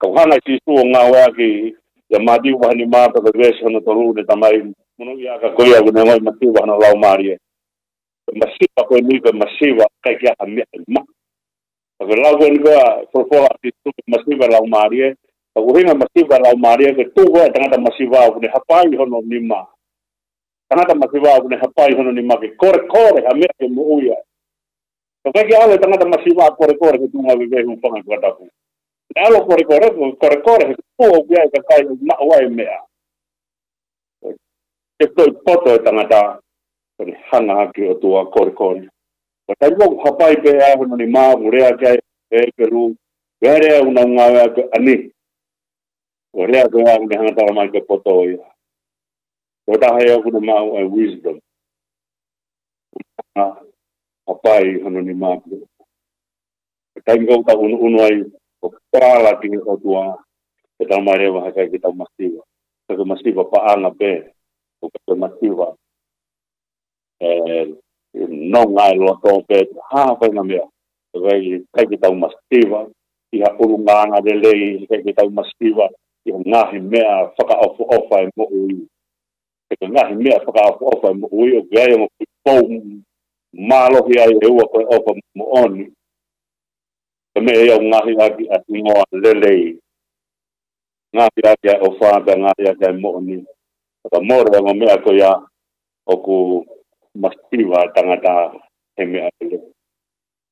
Kau hana si su nga wa ki ya madi wa ni ma pa vesi no toru de tamai munu ya ka ko ya ne mai masiwa na lau marie. Masiwa ko ni ka masiwa kai ya me ma. Kalau lau ni ka for ti su masiwa lau marie. Kau hinga masiwa lau marie ke tu wa tanga masiwa ko ne hapai hono ni ma. Tangata masiwa ko ne hapai hono ni ma ke kore ha me ke mo uya. Kau kai ale tangata masiwa kore ke tu ma vive un panga ko tapu. Alo kore ko o ya ka kai ma wa mea. Ke to poto tangata ko ni hanga ki o tua kore. Ko tai mo hapai pe a hono ni ma murea kai e peru. Vere una nga ka ani. Ore ko ya ni hanga ta ma ke poto ya. Ko ta hai ko ma wisdom. Hapai hono ni ma. Tai ko ta unu ai para tingi o tua kita marewa haka kita masiwa kita masiwa pa anga pe kita masiwa no ngai lo to pe ha pa na me kai kita masiwa ia urunga de lei kai kita masiwa ia ngahi mea faka ofa mo ui kita ngahi mea faka ofa mo ui o gaya mo po malo ia e o ofa mo oni me ia ngahi aki atingoa lelei ngahi aki o whāta ngahi aki mo ni ka mora mo mea ko ia o ku masiwa tangata he mea lelei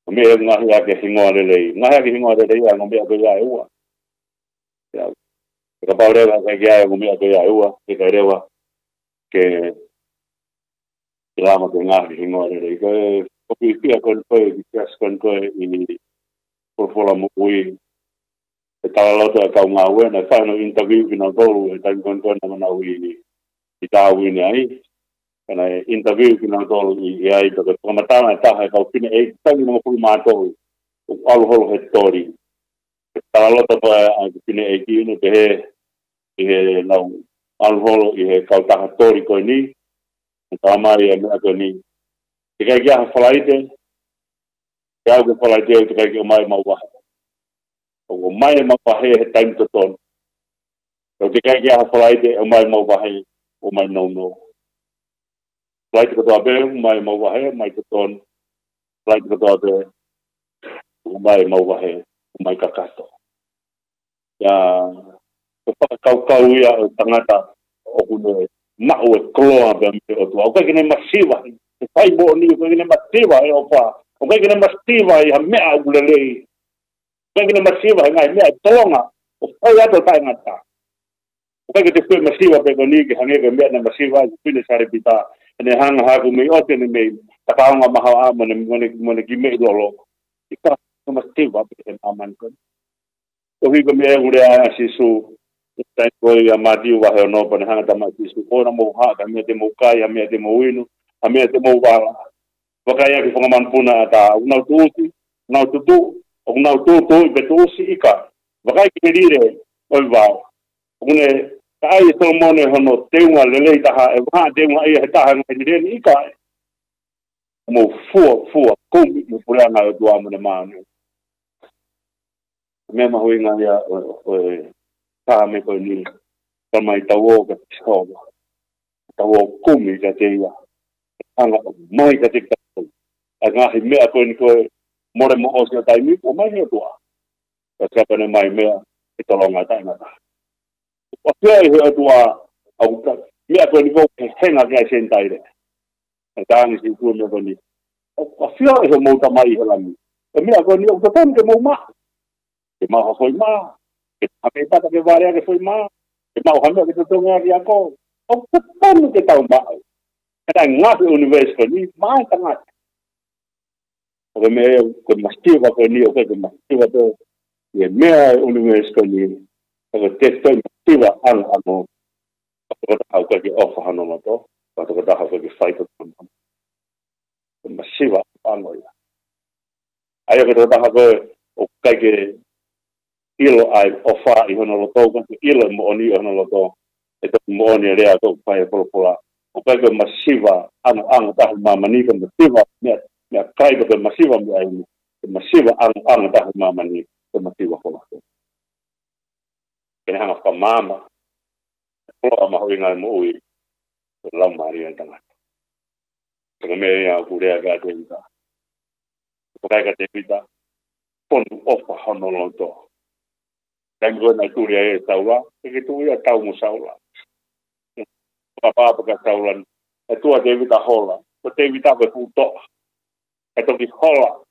me ia ngahi aki hingoa lelei ngahi aki hingoa lelei ia ngomea ko ia eua ka paurewa ka ia ngomea ko ia eua ke ka rewa ke lama ko ngahi hingoa lelei ko pia kon koe ki kias kon koe i por mo ui e tala loto e kau ngā ue na whaino interview ki nā tolu e tai kon na mana ui i tā ui ni ai kana e interview ki nā tolu i ai to ka matana e taha e kau pine e tangi mga pui mātou o aluholo he tori e tala loto pa a pine e ki unu te he i he nau aluholo i he kau taha tori koe ni e tāmari e mea koe ni e kai kia ha whalaite kau ke pala te te kai o mai mau wa o mai mau wa he time to ton o te kai ha pala te o mai mau wa he o mai no flight ko to be mai mau wa he mai to ton flight ko to be o mai mau wa he o mai kakato ya ko pa kau ia tangata o kuno ma o kloa be o to o kai ne masiva sai bo ni ko ne masiva e o pa o kai kena masiwa i ha mea ulelei. O kai kena masiwa i ngai mea tonga. O kai ato tai ngata. O kai te whue masiwa pe koni ki hange ke mea na masiwa i pine sare pita. Ene hanga haku mei ote ni mei. Takaonga maha a mone ki mei lolo. I ka masiwa pe ke aman kon. O hiko mea urea a sisu. Tai koi a matiu wahe o nopa ne hanga tama sisu. Kona mo haka mea te mo kai, mea te mo inu. Mea te mo wala. Wakaya ki whangaman puna ata unau tuuti, unau tutu, unau tutu i betuusi ika. Wakai ki rire oi wao. Une ka ai tō mone hono teunga lelei taha e waha teunga ia he taha ngai rene ika. Mo fua, kumi mo pureanga o tua mone maanu. Mea mahui ngā ia o taha me koe ni. Kamai tawo ka tiskawa. Tawo kumi ka te ia. Anga mai ka te a ngahi mea koe ni koe more mo o sia taimi o mai hea tua. Ka kapane mai mea e tolonga taingata. O tia i hea tua au mea koe ni koe henga kia sen taire. E tāngi si tua mea koe ni. O whia i hea mouta mai he lami. E mea koe ni o tatonu ke mou maa. Ke maha foi maa. Ke hame pata ke varea ke foi maa. Ke mau hamea ke tutonga ki ako. O tatonu ke tau maa. E tai ngapi university ni maa tangata. O me ko mastiva ko ni o ko mastiva to e mea university ni o testo mastiva an ano o ta ko ke ofa hano no to o ta ha ko ke fight o mastiva ano ya ai ko ta ha ko o kai ke ilo ai ofa I hono lo to ko ilo mo oni hono lo to e to mo ni rea to pai pola o kai ke masiva ang ta mamani ke masiva me kai ke masiva me ai masiva ang ta mamani ke masiva pola ke hanga ka mama pola ma hoinga mo ui la maria tanga ke me ya ku rea ga te ita ko kai ka te ita pon ofa honoloto dan go na tu rea e taula ke tu ia tau mo saula papa ka saulan e tua David a hola ko David a ko to e to ki hola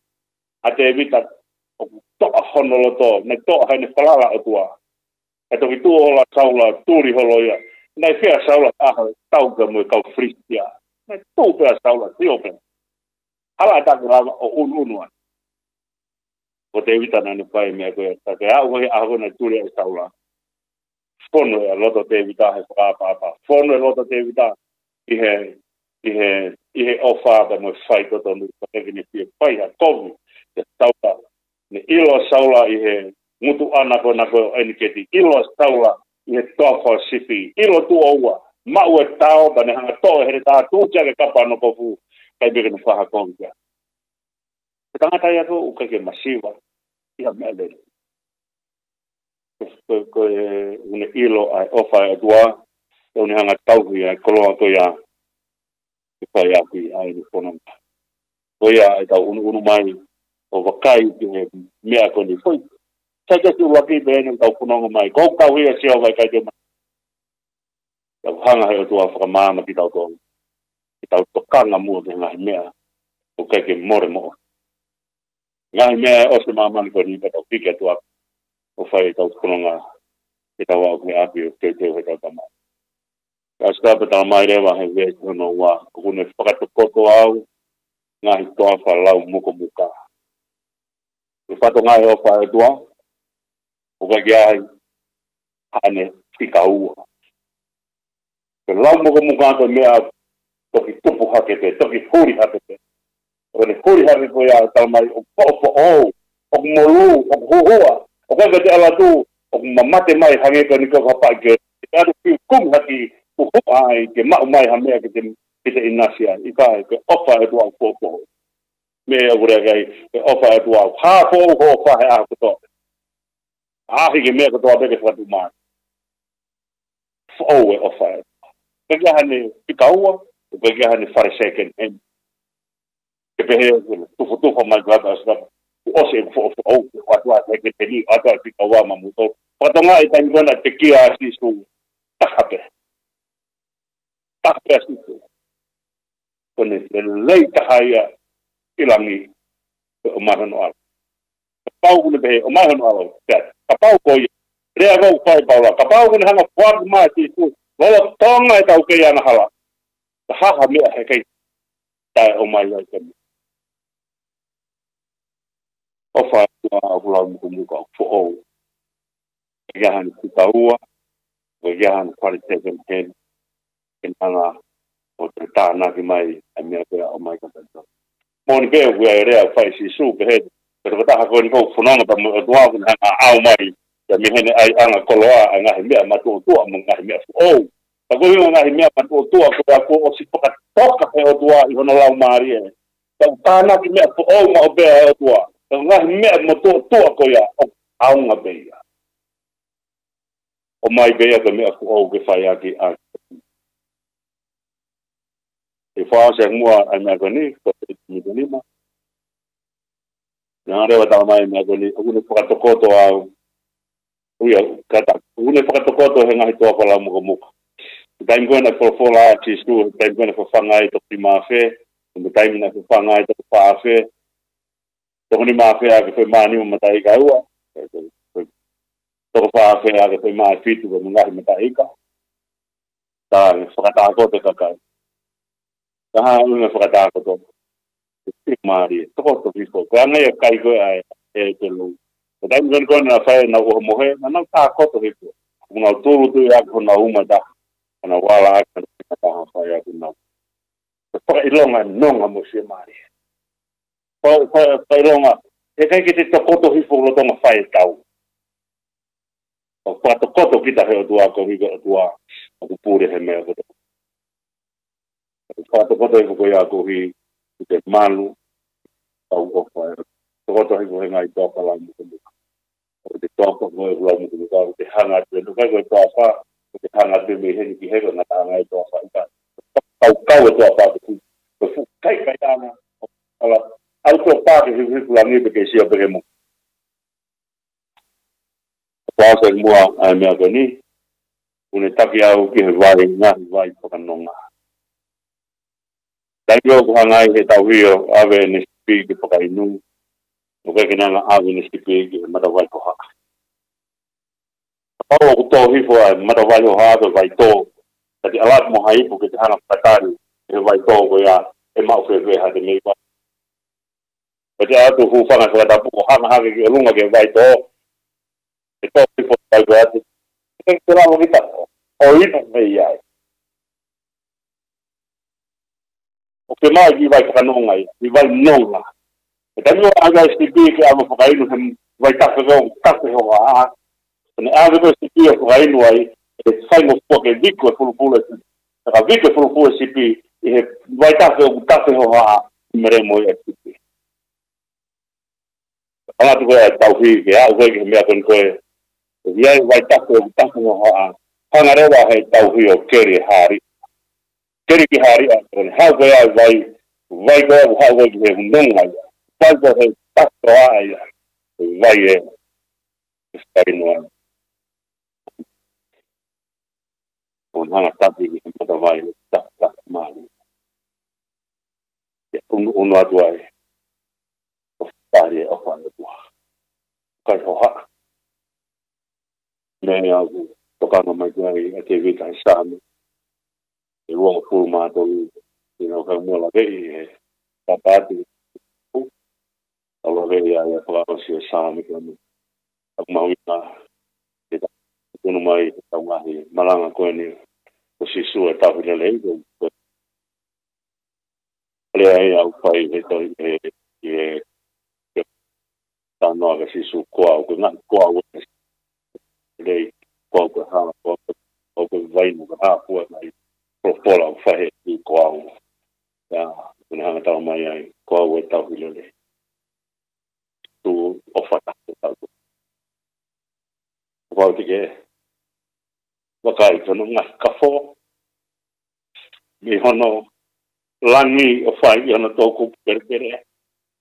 a David a to a honolo to ne to ha ne palala o tua e to ki tu hola saula turi holoia nei fia saula a tau ka mo ka fristia ne tu pe saula tio pe ala ta ka o unuan ko David a ne pai me ko ta ka a ho na turi saula fono e loto David a he papa fono e loto David a ihe ofa da mo fai to no ke ni pie pai a kovu te saula ne ilo saula ihe mutu ana ko na ko eniketi ilo saula ihe tofo sifi ilo tu owa ma o tao ba ne hanga to he ta tu ja ke kapa no ko fu kai be no fa ko ja tanga ta ya ko ke masiva ia mele ko une ilo ai ofa e tua o ne hanga tau ia koloa to ya pai aki ai ni fono ko ia ta unu mai o vakai ke mea ko ni foi sai ke tu waki be ni ta fono mai ko ka wi se o vai kai te ta hanga he tu afa mama ki ta to kanga mo de ngai mea o kai ke more mo ngai mea o se mama ko ni ta pike tu o fai ta fono nga ki ta wa ke api ke te ho ta ma Asta pata mai rewa he ve no wa ko ne whakato koto au ngahi toa whalau muko muka. E whato ngai o whae tua o ka kia hane tika ua. Ke lau muko muka to mea toki tupu hakete, toki huri hakete. O ne huri hakete ya talmai o popo o molu o huhua o ka te ala tu o mamate mai hangeka ni ka hapake. Te adu piu kum haki ai ke mau mai hamea ke te inasia i kai ke ofa e tua popo me ure gai ke ofa e tua ha po ho fa ha ko hi ke me ko to be ke fatu mai fo e ofa ke ga hane pikaua ke ga hane fare second en ke pe he tu mai gata sta o se fo o wa ke te ni ata pikaua mamuto patonga i tan gona te kia si su tahape tak itu kone lei tahaya ilangi umahan al kapau ne be umahan al kapau ko rea go pai paula kapau ne hanga kwad ma ti tu wala tonga ta ke ya na hala ha me he kai ta o mai ya ke o fa ula mu ko fo o ya han ta ua o ya han quality ten Kena o te tāna ki mai a mea pia o mai ka Moni pia ua e rea whai si su pe he. Pero kata hako ni kou whanonga pa mo tua kuna hanga au mai. Ya mi hene ai anga koloa a ngahi mea matua tua mo ngahi mea fu. Oh! Ta koe inga ngahi mea matua tua ko a ko o si poka toka he o tua i hono lau maari e. Ta tāna ki mea fu o ma o bea e o tua. Ta ngahi mea matua tua ko ia o aunga beia. O mai beia ka mea fu o ke whai aki a. E whaa se mua ai mea koni, ko te mi ma. Nga rewa tau mai mea koni, une whakatokoto au. Uia, kata, une whakatokoto he ngahi toa whala muka muka. Taim koe na whawhala a tistu, taim koe na whawhangai to ki mawhe, taim na whawhangai to whawhe. Toko ni mawhe a ke whai maani o matai ka ua. Toko whawhe a ke whai maa fitu o ngahi matai ka. Tā, whakatakoto kakai. Taha unga whakatako to. Te maari, toko to fiko. Ko anga ia kai koe ai e te lu. Ko taim koe koe na whae na uho mohe, na nau tāko to fiko. Unga uturu tu ia ko na uma da. Ana wala aka na taha whae aku na. Whaka ilonga nonga mo se maari. Whaka ilonga, e kai ki te toko to fiko lo tonga whae tau. koto kita he tua ko higa tua aku puri he me ko koto ko ya ko hi te malu au ko fa koto hi ko ngai to kala mu ko te to ko mo lo mu ko te hanga te no ko to fa te hanga te me he ki he ko na ngai to fa ka kau to fa ko kai ana ala auto pa ke hi la ni be ke sia be mo Pasa mua ai mea kani, une taki au ki he vai ngahi vai whakanonga. Taio ko hangai he tau hio awe ne sipi ki whakainu, no kai kinanga awe ne sipi ki he matawai ko haka. Pao ko tō hifo ai matawai ko haka vai tō, tati alat mo haipu ki te hana whakatari, he vai tō ko ia, e mau whewhe ha te mei vai. Pati atu hu whanga whakatapu ko hana hake ki alunga ke vai tō, e tō hifo tai ko atu. Te ramo kita, o ina mei ai. O ke mai ki vai whakanonga i, i vai nonga. E tani o aga STP ke ama whakainu he vai kafe ho a. Tane aga ko STP o whakainu ai, e whaingo fua ke viko e fulupule. Taka viko e fulupule STP, i he vai kafe ho a, i mere mo i STP. Angatu koe ai tauhi ke a, koe ke mea koni koe, Iai vai taku ho a pangarewa he tauhi o keri hari. Keri ki hari a kone hau koe ai vai koe au hau koe ki he nonga ia. Vai koe he taku a ia. Vai e whainu a. Kon hanga tapi ki he mata vai e tak maali. Unu atu ai. O whare o whare tua. Kai ho haka. Nei au tokanga mai kai a te vita sāme. E ruanga pūru mātou i nau kai mua la vei e tāpāti. Alo vei a ia whakausi e sāme kia mu. Aku mahu ina e tunu mai e tau ngahi malanga koe ni o sisu e tāwhina lei. Lea e au whai e toi e tānoa ka sisu koa o koe ngāi koa o lei ko ko ha ko vai no ha ko mai pro pola fa he ko ya una ha ta mai ai ko o ta hile tu ofata ta ko te ke wa kai to no nga ka fo mi hono langi o fai ana to ko pere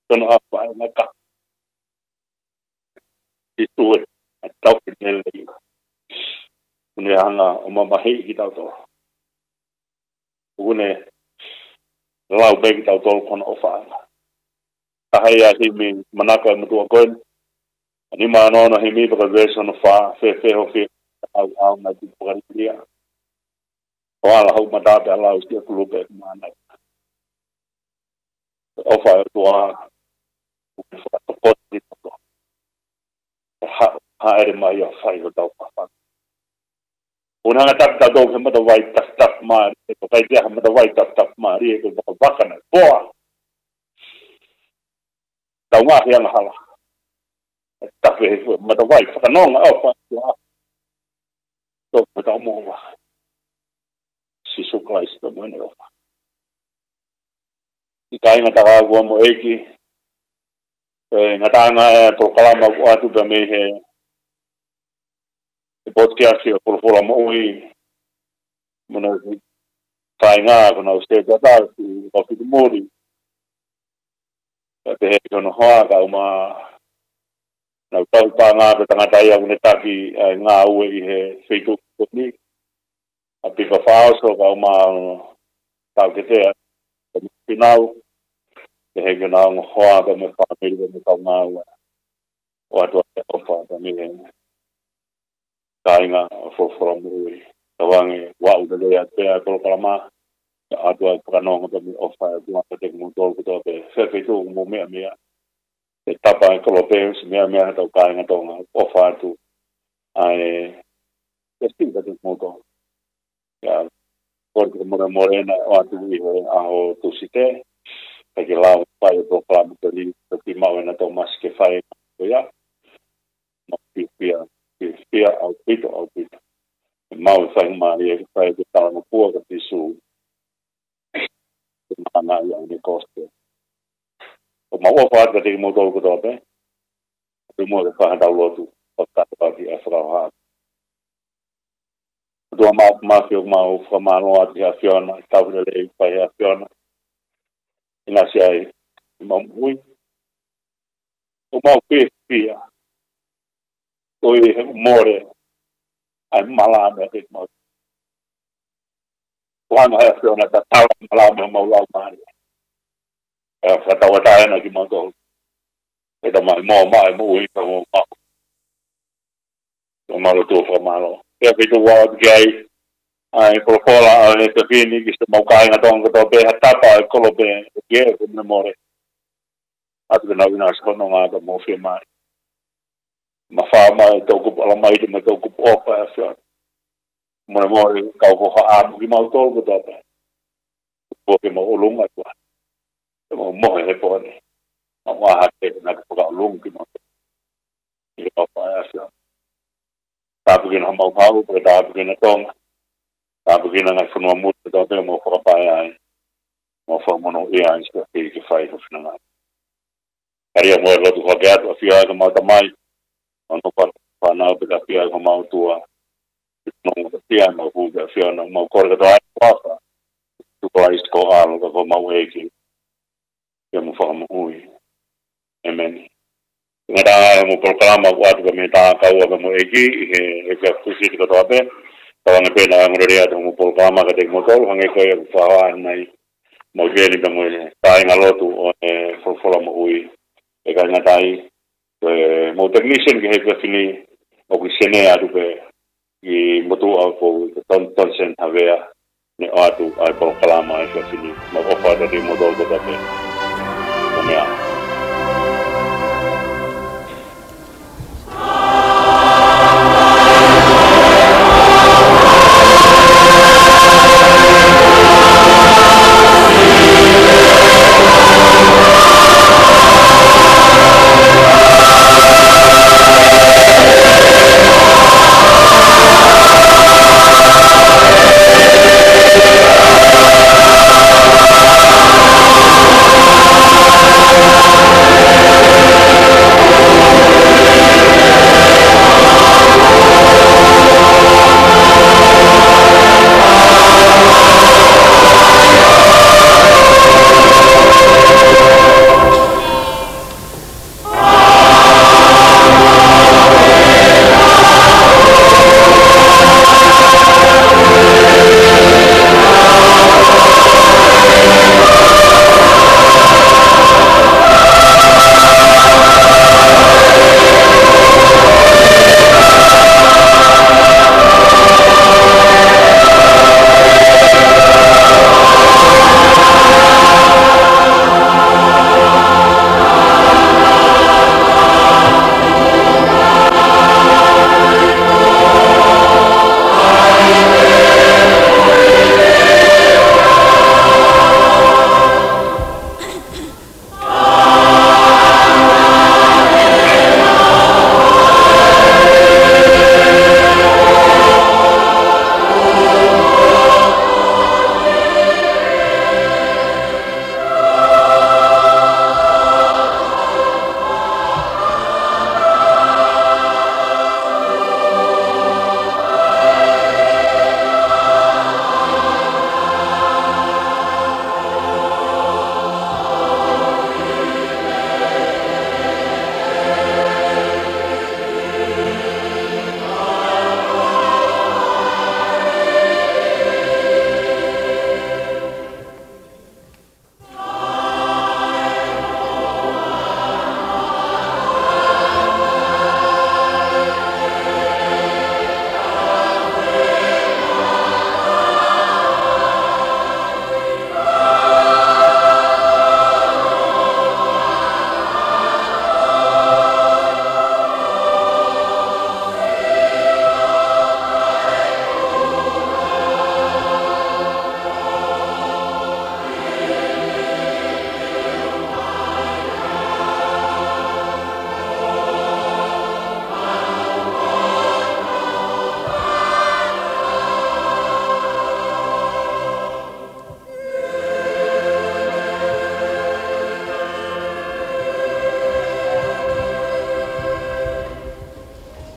to no apa na ka itu tau ki nele une hanga o mamahi ki tau tō. Une lau begi tau tō kona o whaanga. Tahai a himi manaka e mutua koen. Ani maa nōna himi paka versi ono whaa, wheho au nai tu pakarikia. O ala hau matape alau stia kulupe e maanai. O whaa e tua whaatopoti tō. Haere mai a whai o tau whaanga. Una nga tak do ke mata vai tak ma e ko kai dia mata vai tak ma ri e ko baka na boa tau nga he nga hala tak ve mata vai ka no nga o fa to mata mo wa si so Christ do mo ne o fa i kai nga ta go mo eki nga ta nga to kala ma wa tu me he podcast o por mo i mona kai nga ko na usted da o fi mori te he no ha ka uma na tau pa nga te tangata ia une taki nga ue i he Facebook ni a pipa falso ka uma tau ke te final te he na ngo ha ka me pa me ka nga o atu o fa ta mi kainga for muri tawange wa uda le ate a ko kalama atu a kano ko mi ofa tu a te mo to ko te fe tu mo me te tapa ko lo pe me ta kainga to ofa tu ai este da tu mo to ya porque morena o atu i o tu site que lá vai do plano ali que mau na to mas que fai ya no pia ao pito mau fai mari fai que tal no puo que tisu mana yang ni coste o mau fa que te mo do ko do be mo de fa da lo tu o ta pa di afra ha do ma fi mau fa ma no ati a fiona ta vele le fai a fiona ina sai ma muy o mau pe pia o e more ai malame ke mo Wang hai fiona ta tau malame mau la mari fa ta wa ta na ki mo do e da mai mo ui pa mo ma lo tu fa malo e pe tu wa gai ai propola ai te fini ki sta mau kai na tong ko be ta pa ko lo be ge ko na more atu na ina sko no ma da mo fi mai ma fa ma to ko ala mai de ma to ko o pa fa mo ka ko ha a ki ma to ko da pa ko ke mo lunga ko mo he po ni wa ha te na ko ka lunga ki mo ki pa fa ta begin mau mau ko ta begin tong ta begin na funua mu ta te mo ko pa ai mo fa mo no ia is que fai no final Maria mo lo tu hogat o fia ko mau tamai no pa na pe ka fia ko mau tua no fia no hu ka fia no mau ko ka ai pa tu ko is ko al ko mau e ki ke mo fa mo ui amen ngada mo programa wa tu me ta ka wa mo e ki e ka kusi ko to ape ta na pe na mo ria mo programa ka te mo tol hange ko e fa nai mo veli mo ta nga lotu o for mo ui e ka ngatai mo technician ke he fini o ki sene atu pe i motu a ko ton sen havea ne atu ai programa e fini mo ofa de mo do ko ta pe o mea